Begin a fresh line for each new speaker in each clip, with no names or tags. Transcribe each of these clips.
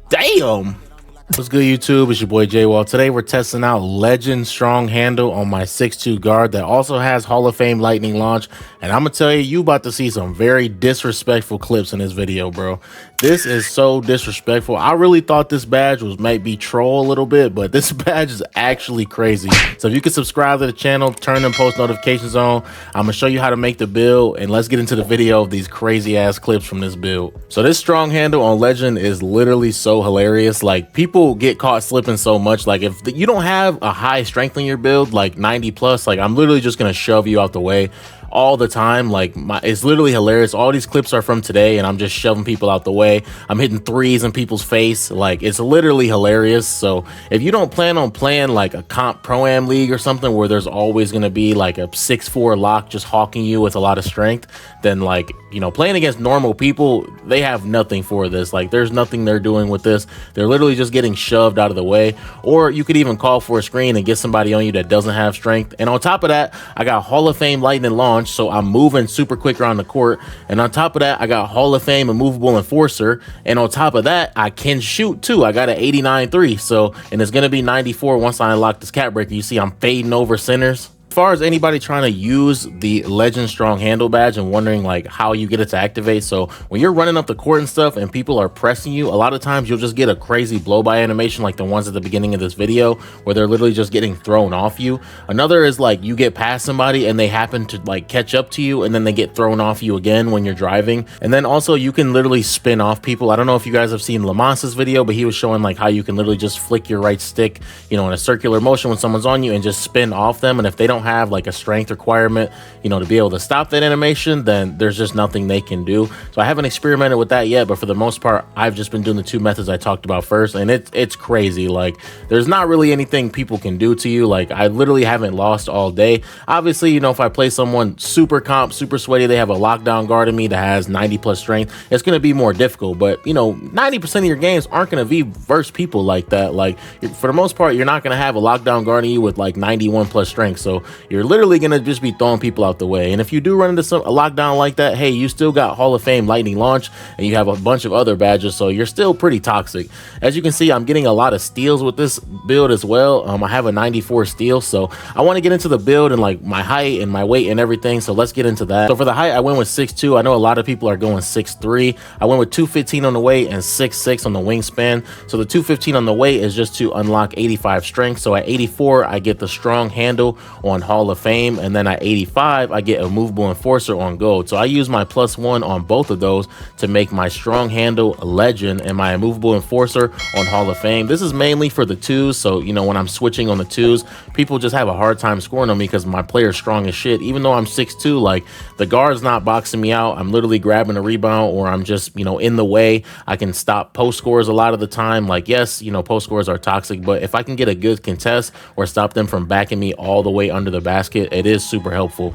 Damn. What's good, YouTube? It's your boy J-Wall. Today we're testing out Legend Strong Handle on my 6'2 guard that also has Hall of Fame Lightning Launch. And I'm gonna tell you, you about to see some very disrespectful clips in this video, bro. This is so disrespectful. I really thought this badge might be troll a little bit, but this badge is actually crazy. So if you can subscribe to the channel, turn them post notifications on, I'm gonna show you how to make the build, and let's get into the video of these crazy ass clips from this build. So this strong handle on Legend is literally so hilarious. Like, people get caught slipping so much. Like, if you don't have a high strength in your build, like 90 plus, like, I'm literally just gonna shove you out the way all the time. Like, it's literally hilarious. All these clips are from today and I'm just shoving people out the way. I'm hitting threes in people's face. Like, it's literally hilarious. So if you don't plan on playing like a comp pro-am league or something where there's always going to be like a 6'4 lock just hawking you with a lot of strength, then, like, you know, playing against normal people, they have nothing for this. Like, there's nothing they're doing with this. They're literally just getting shoved out of the way. Or you could even call for a screen and get somebody on you that doesn't have strength. And on top of that, I got Hall of Fame Lightning Launch, so I'm moving super quick around the court. And on top of that, I got Hall of Fame Immovable Enforcer. And on top of that, I can shoot too. I got an 89-3. So, and it's gonna be 94 once I unlock this cap breaker. You see I'm fading over centers. As far as anybody trying to use the Legend Strong Handle badge and wondering like how you get it to activate, so when you're running up the court and stuff and people are pressing you, a lot of times you'll just get a crazy blow by animation like the ones at the beginning of this video where they're literally just getting thrown off you. Another is like you get past somebody and they happen to like catch up to you and then they get thrown off you again when you're driving. And then also you can literally spin off people. I don't know if you guys have seen Lamas's video, but he was showing like how you can literally just flick your right stick, you know, in a circular motion when someone's on you and just spin off them. And if they don't have like a strength requirement, you know, to be able to stop that animation, then there's just nothing they can do. So I haven't experimented with that yet, but for the most part, I've just been doing the two methods I talked about first, and it's crazy. Like, there's not really anything people can do to you. Like, I literally haven't lost all day. Obviously, you know, if I play someone super comp, super sweaty, they have a lockdown guard in me that has 90 plus strength, it's going to be more difficult. But, you know, 90% of your games aren't going to be versus people like that. Like, for the most part, you're not going to have a lockdown guard in you with like 91 plus strength. So you're literally gonna just be throwing people out the way. And if you do run into a lockdown like that, hey, you still got Hall of Fame Lightning Launch and you have a bunch of other badges, so you're still pretty toxic. As you can see, I'm getting a lot of steals with this build as well. I have a 94 steal, so I want to get into the build and like my height and my weight and everything, so let's get into that. So for the height, I went with 6'2". I know a lot of people are going 6'3". I went with 215 on the weight and 6'6" on the wingspan. So the 215 on the weight is just to unlock 85 strength. So at 84, I get the strong handle on Hall of Fame, and then at 85 I get a movable enforcer on gold. So I use my +1 on both of those to make my strong handle Legend and my immovable enforcer on Hall of Fame. This is mainly for the twos, so you know, when I'm switching on the twos, people just have a hard time scoring on me because my player's strong as shit. Even though I'm 6'2", like, the guard's not boxing me out. I'm literally grabbing a rebound, or I'm just, you know, in the way. I can stop post scores a lot of the time. Like, yes, you know, post scores are toxic, but if I can get a good contest or stop them from backing me all the way under the basket, it is super helpful.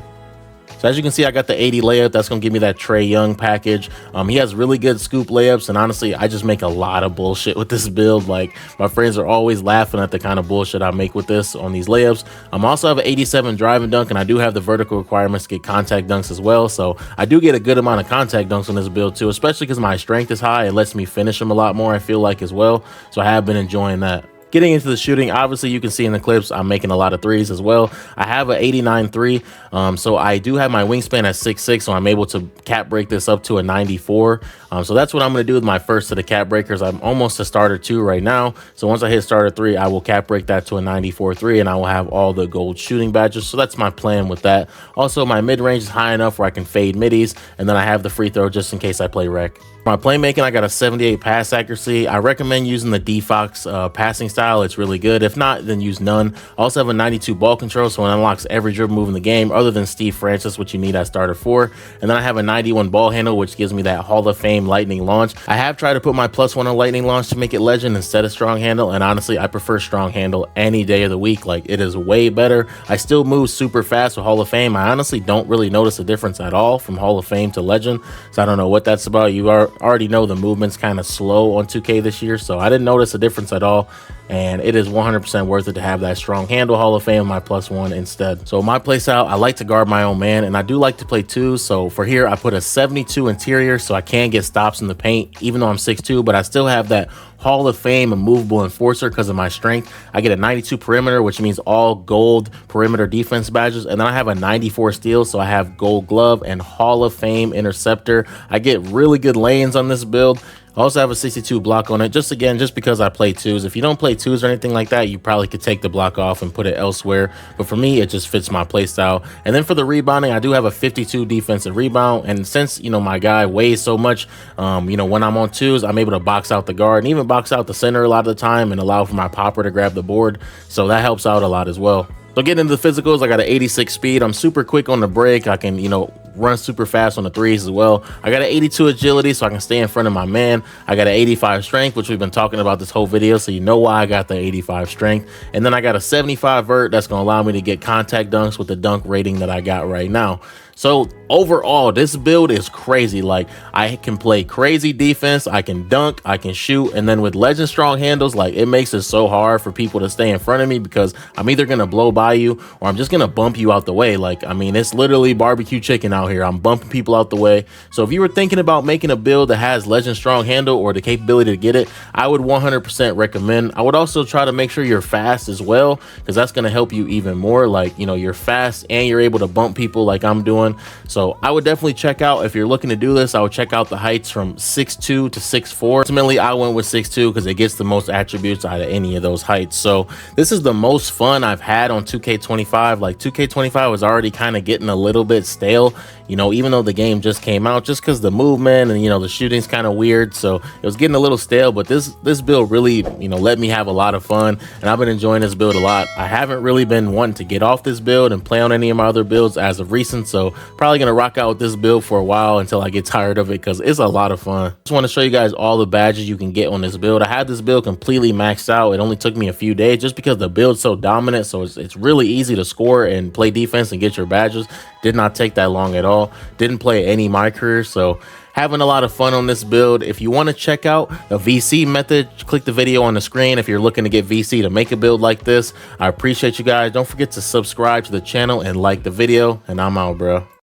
So as you can see, I got the 80 layup. That's going to give me that Trae Young package. He has really good scoop layups, and honestly, I just make a lot of bullshit with this build. Like, my friends are always laughing at the kind of bullshit I make with this on these layups. I also have an 87 drive and dunk, and I do have the vertical requirements to get contact dunks as well. So I do get a good amount of contact dunks on this build too, especially because my strength is high. It lets me finish them a lot more, I feel like, as well. So I have been enjoying that. Getting into the shooting, obviously you can see in the clips I'm making a lot of threes as well. I have an 89-3, so I do have my wingspan at 6'6", so I'm able to cap break this up to a 94. So that's what I'm going to do with my first of the cap breakers. I'm almost to starter 2 right now, so once I hit starter 3, I will cap break that to a 94-3, and I will have all the gold shooting badges. So that's my plan with that. Also, my mid-range is high enough where I can fade middies, and then I have the free throw just in case I play rec. My playmaking, I got a 78 pass accuracy. I recommend using the D-Fox passing style. It's really good. If not, then use none. I also have a 92 ball control, so it unlocks every dribble move in the game other than Steve Francis, which you need at starter 4. And then I have a 91 ball handle, which gives me that Hall of Fame Lightning Launch. I have tried to put my +1 on Lightning Launch to make it Legend instead of strong handle, and honestly, I prefer strong handle any day of the week. Like, it is way better. I still move super fast with Hall of Fame. I honestly don't really notice a difference at all from Hall of Fame to Legend, so I don't know what that's about. You already know the movement's kind of slow on 2K this year, so I didn't notice a difference at all. and it is 100% worth it to have that strong handle Hall of Fame, my +1 instead. So my playstyle, I like to guard my own man, and I do like to play twos. So for here, I put a 72 interior, so I can get stops in the paint, even though I'm 6'2", but I still have that Hall of Fame immovable enforcer because of my strength. I get a 92 perimeter, which means all gold perimeter defense badges. And then I have a 94 steal, so I have gold glove and Hall of Fame interceptor. I get really good lanes on this build. I also have a 62 block on it, just because I play twos. If you don't play twos or anything like that, you probably could take the block off and put it elsewhere. But for me, it just fits my play style. And then for the rebounding, I do have a 52 defensive rebound. And since, you know, my guy weighs so much, you know, when I'm on twos, I'm able to box out the guard and even box out the center a lot of the time and allow for my popper to grab the board. So that helps out a lot as well. So getting into the physicals, I got an 86 speed. I'm super quick on the break. I can, you know, run super fast on the threes as well. I got an 82 agility, so I can stay in front of my man. I got an 85 strength, which we've been talking about this whole video, so you know why I got the 85 strength. And then I got a 75 vert that's going to allow me to get contact dunks with the dunk rating that I got right now. So overall, this build is crazy. Like, I can play crazy defense, I can dunk, I can shoot, and then with legend strong handles, like, it makes it so hard for people to stay in front of me because I'm either gonna blow by you or I'm just gonna bump you out the way. Like, I mean, it's literally barbecue chicken out here. I'm bumping people out the way. So if you were thinking about making a build that has legend strong handle or the capability to get it, I would 100% recommend. I would also try to make sure you're fast as well, because that's gonna help you even more. Like, you know, you're fast and you're able to bump people like I'm doing. So I would definitely check out, if you're looking to do this, I would check out the heights from 6'2 to 6'4. Ultimately, I went with 6'2 because it gets the most attributes out of any of those heights. So this is the most fun I've had on 2K25. Like, 2K25 was already kind of getting a little bit stale, you know, even though the game just came out, just because the movement and, you know, the shooting's kind of weird. So it was getting a little stale, but this build really, you know, let me have a lot of fun, and I've been enjoying this build a lot. I haven't really been wanting to get off this build and play on any of my other builds as of recent, so probably gonna rock out with this build for a while until I get tired of it, because it's a lot of fun. Just want to show you guys all the badges you can get on this build. I had this build completely maxed out. It only took me a few days just because the build's so dominant, so it's really easy to score and play defense and get your badges. Did not take that long at all. Didn't play any my career, so having a lot of fun on this build. If you want to check out the VC method, click the video on the screen if you're looking to get VC to make a build like this. I appreciate you guys. Don't forget to subscribe to the channel and like the video, and I'm out, bro.